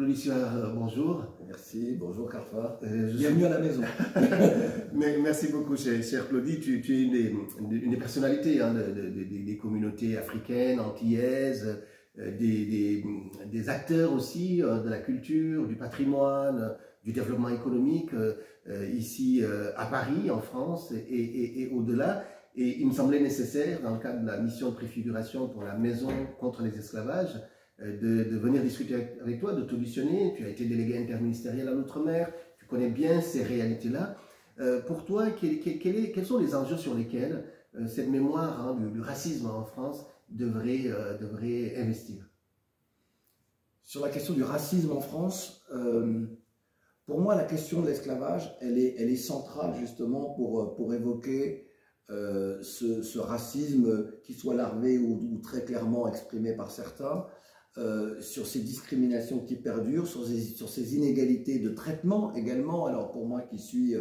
Claudie Suard, bonjour. Merci, bonjour Carfa. Bienvenue à la maison. Merci beaucoup, chère Claudie. Tu es une des personnalités des communautés africaines, antillaises, des acteurs aussi de la culture, du patrimoine, du développement économique ici à Paris, en France et au-delà. Et il me semblait nécessaire, dans le cadre de la mission de préfiguration pour la maison contre les esclavages, de venir discuter avec toi, de t'auditionner. Tu as été délégué interministériel à l'outre-mer, tu connais bien ces réalités-là. Pour toi, quels sont les enjeux sur lesquels cette mémoire du racisme en France devrait investir? Sur la question du racisme en France, pour moi, la question de l'esclavage, elle est centrale justement pour évoquer ce racisme qui soit larvé ou très clairement exprimé par certains, sur ces discriminations qui perdurent, sur ces inégalités de traitement également. Alors pour moi qui suis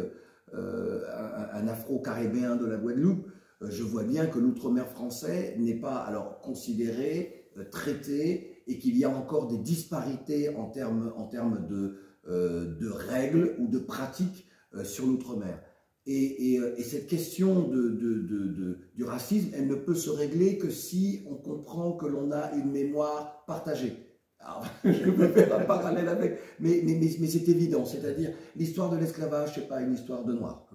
un afro-caribéen de la Guadeloupe, je vois bien que l'outre-mer français n'est pas alors considéré, traité, et qu'il y a encore des disparités en termes de règles ou de pratiques sur l'outre-mer. Et cette question du racisme, elle ne peut se régler que si on comprend que l'on a une mémoire partagée. Alors, je peux faire un parallèle avec, mais c'est évident, c'est-à-dire l'histoire de l'esclavage, ce n'est pas une histoire de noirs.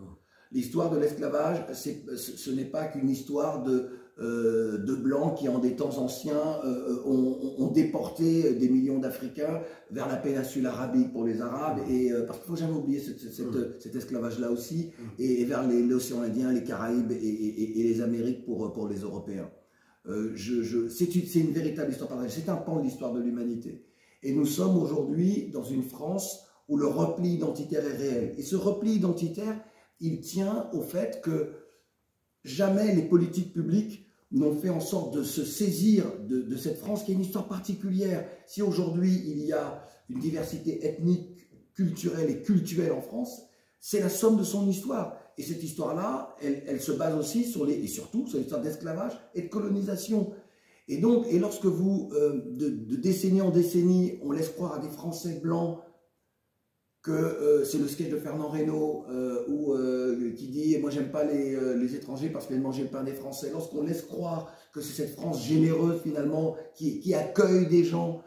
L'histoire de l'esclavage, ce n'est pas qu'une histoire de blancs qui, en des temps anciens, ont déporté des millions d'Africains vers la péninsule arabique pour les Arabes, et parce qu'il ne faut jamais oublier cet esclavage-là aussi, et vers l'océan Indien, les Caraïbes et les Amériques pour les Européens. C'est une véritable histoire partagée, c'est un pan de l'histoire de l'humanité. Et nous sommes aujourd'hui dans une France où le repli identitaire est réel. Et ce repli identitaire, il tient au fait que jamais les politiques publiques n'ont fait en sorte de se saisir de cette France qui a une histoire particulière. Si aujourd'hui il y a une diversité ethnique, culturelle et cultuelle en France, c'est la somme de son histoire. Et cette histoire-là, elle se base aussi et surtout sur l'histoire d'esclavage et de colonisation. Et donc, lorsque vous, de décennie en décennie, on laisse croire à des Français blancs que c'est le sketch de Fernand Reynaud qui dit « moi j'aime pas les étrangers parce qu'ils mangent le pain des Français ». Lorsqu'on laisse croire que c'est cette France généreuse finalement qui accueille des gens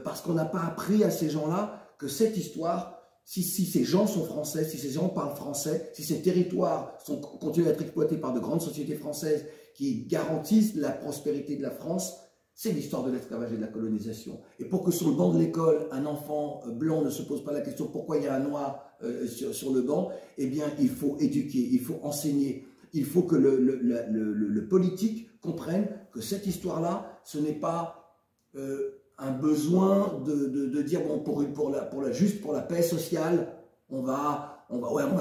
parce qu'on n'a pas appris à ces gens-là que cette histoire, si ces gens sont français, si ces gens parlent français, si ces territoires continuent à être exploités par de grandes sociétés françaises qui garantissent la prospérité de la France, c'est l'histoire de l'esclavage et de la colonisation. Et pour que sur le banc de l'école, un enfant blanc ne se pose pas la question pourquoi il y a un noir sur le banc, eh bien il faut éduquer, il faut enseigner, il faut que le politique comprenne que cette histoire-là, ce n'est pas un besoin de dire bon, juste pour la paix sociale, on va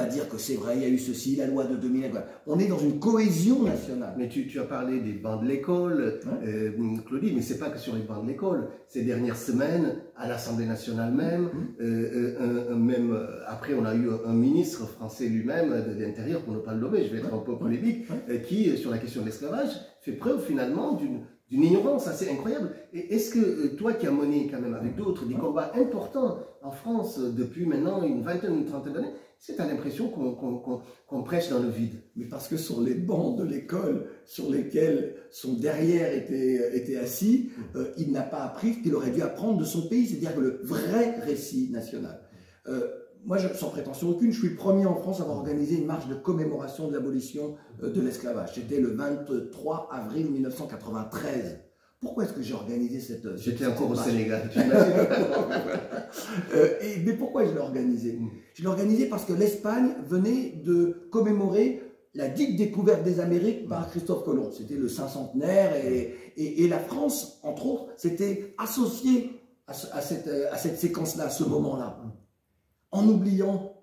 dire que c'est vrai, il y a eu ceci, la loi de 2000. On est dans une cohésion nationale. Mais tu as parlé des bancs de l'école, Claudie, mais ce n'est pas que sur les bancs de l'école. Ces dernières semaines, à l'Assemblée nationale même, après on a eu un ministre français lui-même de l'Intérieur, pour ne pas le nommer, je vais être un peu polémique, qui, sur la question de l'esclavage, fait preuve finalement d'une ignorance assez incroyable. Et est-ce que toi qui as mené quand même avec d'autres des combats importants en France depuis maintenant une vingtaine, une trentaine d'années, est-ce que tu as l'impression qu'on prêche dans le vide? Mais parce que sur les bancs de l'école sur lesquels son derrière était assis, il n'a pas appris ce qu'il aurait dû apprendre de son pays, c'est-à-dire le vrai récit national. Moi, sans prétention aucune, je suis le premier en France à avoir organisé une marche de commémoration de l'abolition de l'esclavage. C'était le 23 avril 1993. Pourquoi est-ce que j'ai organisé cette marche? J'étais encore au Sénégal, tu imagines. Mais pourquoi je l'ai organisé? Je l'ai organisé parce que l'Espagne venait de commémorer la dite découverte des Amériques par Christophe Colomb. C'était le 500e et la France, entre autres, s'était associée à cette séquence-là, à ce moment-là, en oubliant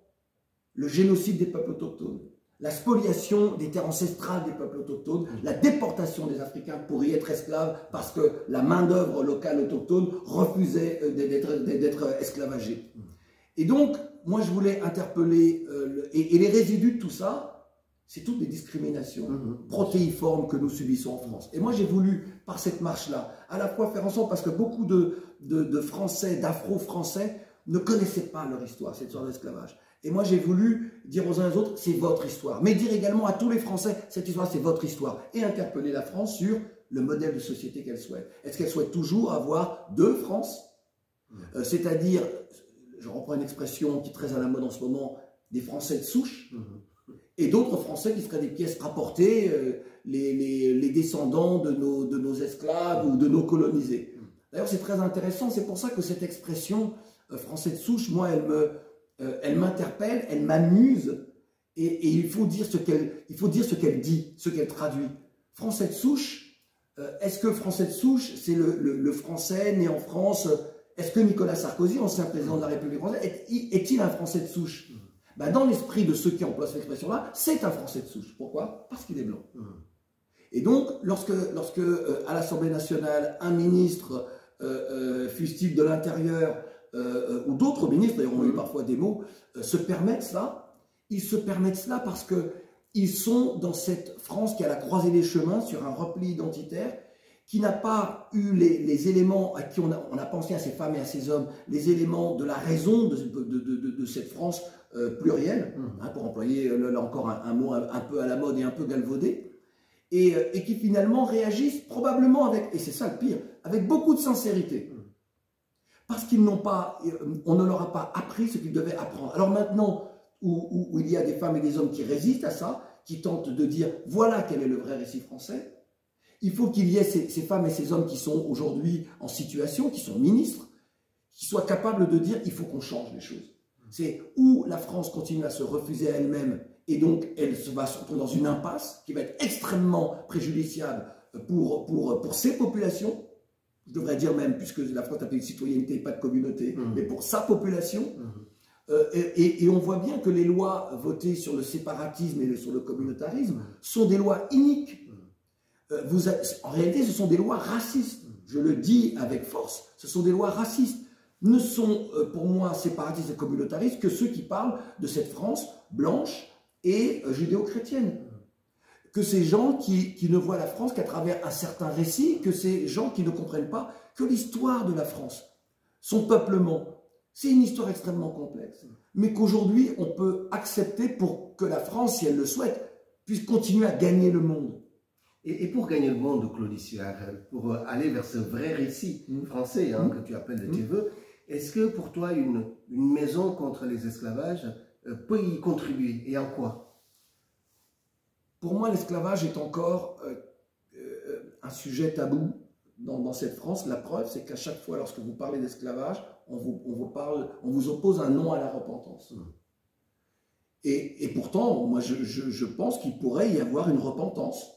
le génocide des peuples autochtones, la spoliation des terres ancestrales des peuples autochtones, la déportation des Africains pour y être esclaves parce que la main-d'œuvre locale autochtone refusait d'être esclavagée. Et donc, moi je voulais interpeller, et les résidus de tout ça, c'est toutes les discriminations protéiformes que nous subissons en France. Et moi, j'ai voulu, par cette marche-là, à la fois faire en sorte, parce que beaucoup de Français, d'Afro-Français, ne connaissaient pas leur histoire, cette histoire d'esclavage. Et moi, j'ai voulu dire aux uns et aux autres, c'est votre histoire. Mais dire également à tous les Français, cette histoire, c'est votre histoire. Et interpeller la France sur le modèle de société qu'elle souhaite. Est-ce qu'elle souhaite toujours avoir deux France? C'est-à-dire, je reprends une expression qui est très à la mode en ce moment, des Français de souche, et d'autres Français qui seraient des pièces rapportées, les descendants de nos esclaves ou de nos colonisés. D'ailleurs, c'est très intéressant, c'est pour ça que cette expression Français de souche, moi, elle m'interpelle, elle m'amuse, et il faut dire ce qu'elle dit, ce qu'elle traduit. Français de souche, est-ce que Français de souche, c'est le Français né en France? Est-ce que Nicolas Sarkozy, ancien président de la République française, est-il un Français de souche? Ben, dans l'esprit de ceux qui emploient cette expression-là, c'est un Français de souche. Pourquoi? Parce qu'il est blanc. Et donc, lorsque à l'Assemblée nationale, un ministre, fût-il de l'Intérieur, ou d'autres ministres, d'ailleurs on a eu parfois des mots, se permettent cela, ils se permettent cela parce qu'ils sont dans cette France qui a la croisée des chemins sur un repli identitaire, qui n'a pas eu les éléments à qui on a pensé à ces femmes et à ces hommes, les éléments de la raison de cette France plurielle, pour employer là encore un mot un peu à la mode et un peu galvaudé, et qui finalement réagissent probablement avec, et c'est ça le pire, avec beaucoup de sincérité. Parce qu'ils n'ont pas, on ne leur a pas appris ce qu'ils devaient apprendre. Alors maintenant, où il y a des femmes et des hommes qui résistent à ça, qui tentent de dire voilà quel est le vrai récit français, il faut qu'il y ait ces femmes et ces hommes qui sont aujourd'hui en situation, qui sont ministres, qui soient capables de dire il faut qu'on change les choses. C'est où la France continue à se refuser à elle-même et donc elle va se retrouver dans une impasse qui va être extrêmement préjudiciable pour ces populations. Je devrais dire même, puisque la France a pays de citoyenneté et pas de communauté, mais pour sa population. Et on voit bien que les lois votées sur le séparatisme et sur le communautarisme sont des lois iniques. En réalité, ce sont des lois racistes. Je le dis avec force, ce sont des lois racistes. Ne sont, pour moi, séparatistes et communautaristes que ceux qui parlent de cette France blanche et judéo-chrétienne. Que ces gens qui ne voient la France qu'à travers un certain récit, que ces gens qui ne comprennent pas que l'histoire de la France, son peuplement, c'est une histoire extrêmement complexe, mais qu'aujourd'hui on peut accepter pour que la France, si elle le souhaite, puisse continuer à gagner le monde. Et pour gagner le monde, Claudie Suard, pour aller vers ce vrai récit français que tu appelles de tes voeux, est-ce que pour toi une maison contre les esclavages peut y contribuer, et en quoi? Pour moi, l'esclavage est encore un sujet tabou dans cette France. La preuve, c'est qu'à chaque fois, lorsque vous parlez d'esclavage, on vous oppose un non à la repentance. Et pourtant, moi, je pense qu'il pourrait y avoir une repentance.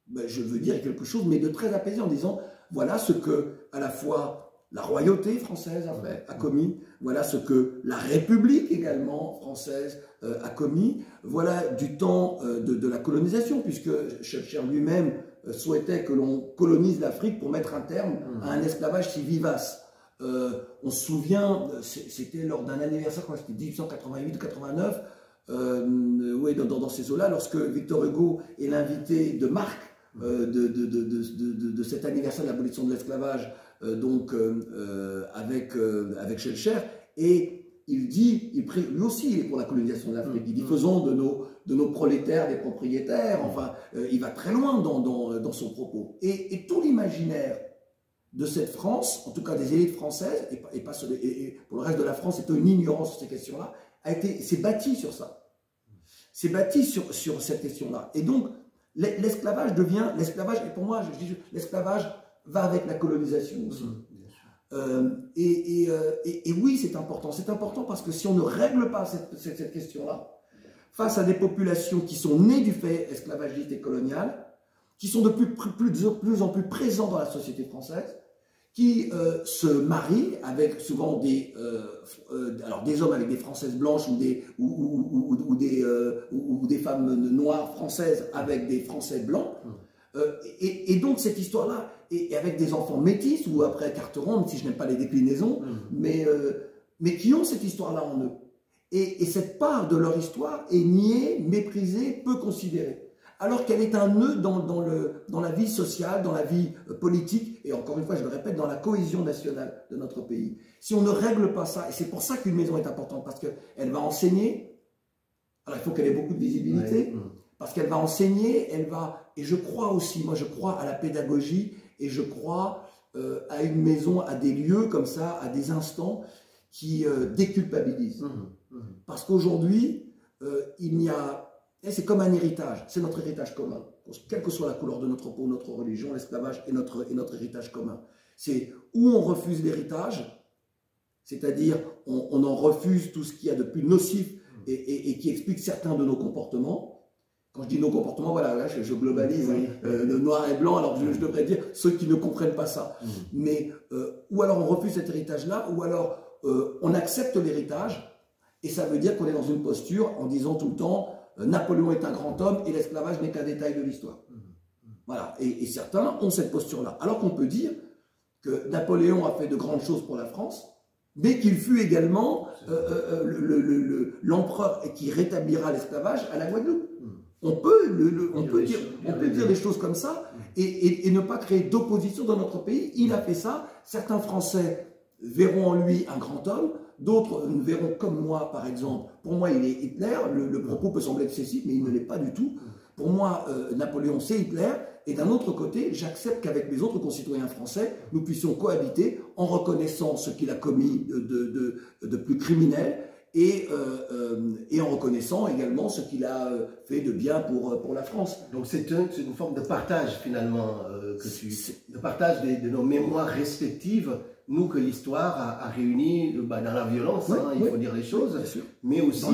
Ben, je veux dire quelque chose, mais de très apaisé, en disant, voilà ce que, à la fois, la royauté française a commis, voilà ce que la République également française a commis, voilà du temps de la colonisation, puisque Schœlcher lui-même souhaitait que l'on colonise l'Afrique pour mettre un terme à un esclavage si vivace. On se souvient, c'était lors d'un anniversaire, quand c'était 1888-89, oui, dans ces eaux-là, lorsque Victor Hugo est l'invité de marque de cet anniversaire de l'abolition de l'esclavage, avec Schœlcher, et il dit, lui aussi il est pour la colonisation de l'Afrique, il dit faisons de nos prolétaires des propriétaires, enfin il va très loin dans son propos. Et tout l'imaginaire de cette France, en tout cas des élites françaises, et pour le reste de la France, c'est une ignorance sur ces questions-là, s'est bâti sur ça, s'est bâti sur cette question-là. Et donc l'esclavage devient, et pour moi je dis l'esclavage va avec la colonisation aussi. Et oui, c'est important parce que si on ne règle pas cette question-là, face à des populations qui sont nées du fait esclavagiste et colonial, qui sont de plus en plus présents dans la société française, qui se marient avec souvent des hommes avec des Françaises blanches ou des femmes noires françaises avec des Français blancs. Et donc cette histoire-là, et avec des enfants métis, ou après Carteron, même si je n'aime pas les déclinaisons, mais qui ont cette histoire-là en eux. Et cette part de leur histoire est niée, méprisée, peu considérée. Alors qu'elle est un nœud dans la vie sociale, dans la vie politique, et encore une fois, je le répète, dans la cohésion nationale de notre pays. Si on ne règle pas ça, et c'est pour ça qu'une maison est importante, parce qu'elle va enseigner, alors il faut qu'elle ait beaucoup de visibilité, parce qu'elle va enseigner, et je crois aussi, moi je crois à la pédagogie, et je crois à une maison, à des lieux comme ça, à des instants qui déculpabilisent. Parce qu'aujourd'hui, il n'y a... C'est comme un héritage, c'est notre héritage commun. Quelle que soit la couleur de notre peau, notre religion, l'esclavage est notre héritage commun. C'est où on refuse l'héritage, c'est-à-dire on en refuse tout ce qu'il y a de plus nocif et qui explique certains de nos comportements. Quand je dis nos comportements, voilà, là, je globalise, le noir et blanc, alors je devrais dire ceux qui ne comprennent pas ça. Mais ou alors on refuse cet héritage-là, ou alors on accepte l'héritage, et ça veut dire qu'on est dans une posture en disant tout le temps Napoléon est un grand homme et l'esclavage n'est qu'un détail de l'histoire. Voilà. Et certains ont cette posture-là. Alors qu'on peut dire que Napoléon a fait de grandes choses pour la France, mais qu'il fut également l'empereur qui rétablira l'esclavage à la Guadeloupe. On peut dire des choses comme ça et ne pas créer d'opposition dans notre pays. Il a fait ça. Certains Français verront en lui un grand homme. D'autres nous verront comme moi, par exemple. Pour moi, il est Hitler. Le propos peut sembler excessif, mais il ne l'est pas du tout. Pour moi, Napoléon, c'est Hitler. Et d'un autre côté, j'accepte qu'avec mes autres concitoyens français, nous puissions cohabiter en reconnaissant ce qu'il a commis de plus criminel et en reconnaissant également ce qu'il a fait de bien pour la France. Donc c'est une forme de partage finalement, de partage de nos mémoires respectives. Nous, que l'histoire a réunis dans la violence, il faut dire les choses, mais aussi dans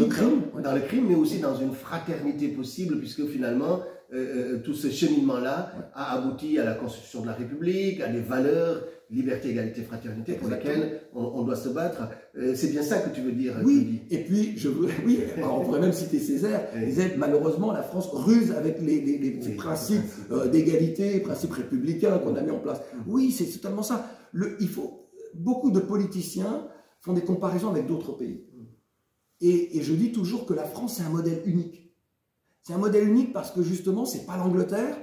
le crime, mais aussi dans une fraternité possible, puisque finalement, tout ce cheminement-là a abouti à la constitution de la République, à des valeurs, liberté, égalité, fraternité, pour lesquelles on doit se battre. C'est bien ça que tu veux dire, oui, et puis, alors on pourrait même citer Césaire, il disait, malheureusement, la France ruse avec les principes d'égalité, les principes républicains qu'on a mis en place. Oui, c'est totalement ça. Beaucoup de politiciens font des comparaisons avec d'autres pays. Et je dis toujours que la France, c'est un modèle unique. C'est un modèle unique parce que justement, ce n'est pas l'Angleterre,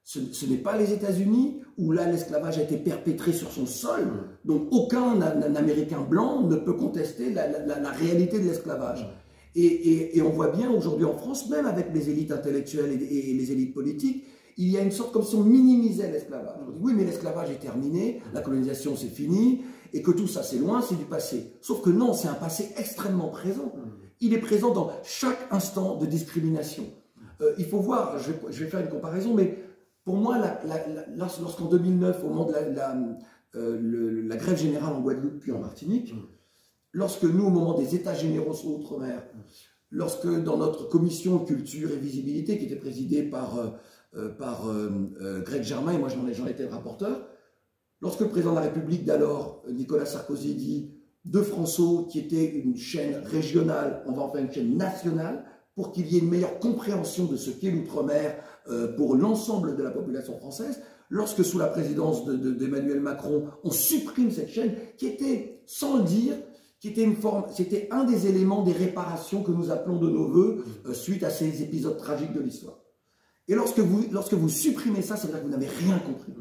ce n'est pas les États-Unis, où là, l'esclavage a été perpétré sur son sol. Donc, aucun Américain blanc ne peut contester la réalité de l'esclavage. Et on voit bien aujourd'hui en France, même avec les élites intellectuelles et les élites politiques, il y a une sorte comme si on minimisait l'esclavage. On dit oui, mais l'esclavage est terminé, la colonisation c'est fini, et que tout ça c'est loin, c'est du passé. Sauf que non, c'est un passé extrêmement présent. Il est présent dans chaque instant de discrimination. Il faut voir, je vais faire une comparaison, mais pour moi, lorsqu'en 2009, au moment de la grève générale en Guadeloupe puis en Martinique, lorsque nous, au moment des États généraux sur l'outre-mer, lorsque dans notre commission culture et visibilité, qui était présidée par Greg Germain, et moi j'en étais le rapporteur, lorsque le président de la République d'alors, Nicolas Sarkozy, dit de François, qui était une chaîne régionale, on va en faire une chaîne nationale, pour qu'il y ait une meilleure compréhension de ce qu'est l'outre-mer pour l'ensemble de la population française, lorsque sous la présidence d'Emmanuel Macron, on supprime cette chaîne, qui était, sans le dire, c'était un des éléments des réparations que nous appelons de nos voeux suite à ces épisodes tragiques de l'histoire. Et lorsque vous supprimez ça, ça veut dire que vous n'avez rien compris.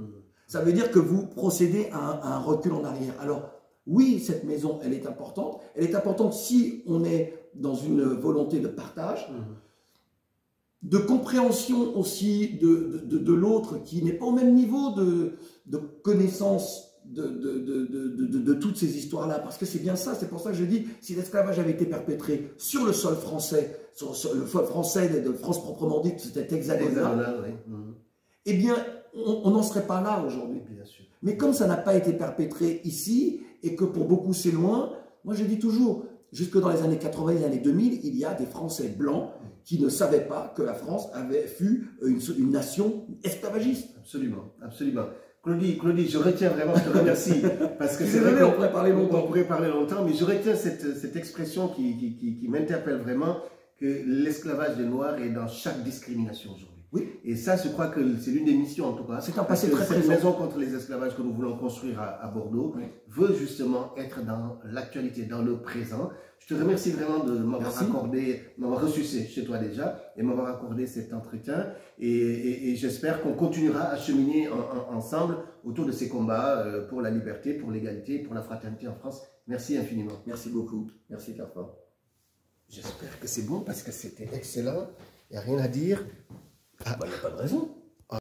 Ça veut dire que vous procédez à un recul en arrière. Alors, oui, cette maison, elle est importante. Elle est importante si on est dans une volonté de partage, de compréhension aussi de l'autre qui n'est pas au même niveau de connaissance de toutes ces histoires-là. Parce que c'est bien ça, c'est pour ça que je dis, si l'esclavage avait été perpétré sur le sol français, sur le sol français de France proprement dite, c'était hexagonal, eh bien, on n'en serait pas là aujourd'hui. Mais comme ça n'a pas été perpétré ici, et que pour beaucoup c'est loin, moi je dis toujours, jusque dans les années 80, les années 2000, il y a des Français blancs qui ne savaient pas que la France fut une nation esclavagiste. Absolument, absolument. Claudie, je retiens vraiment, je te remercie, parce que c'est vrai qu'on pourrait parler longtemps. On pourrait parler longtemps, mais je retiens cette expression qui m'interpelle vraiment, que l'esclavage des Noirs est dans chaque discrimination aujourd'hui. Oui. Et ça, je crois que c'est l'une des missions, en tout cas. C'est un passé très Cette présent. maison contre les esclavages que nous voulons construire à Bordeaux veut justement être dans l'actualité, dans le présent. Je te remercie vraiment de m'avoir accordé, m'avoir reçu chez toi déjà, et m'avoir accordé cet entretien. Et j'espère qu'on continuera à cheminer ensemble autour de ces combats pour la liberté, pour l'égalité, pour la fraternité en France. Merci infiniment. Merci beaucoup. Merci, Carfa. J'espère que c'est bon parce que c'était excellent. Il n'y a rien à dire. Il n'y a pas de raison.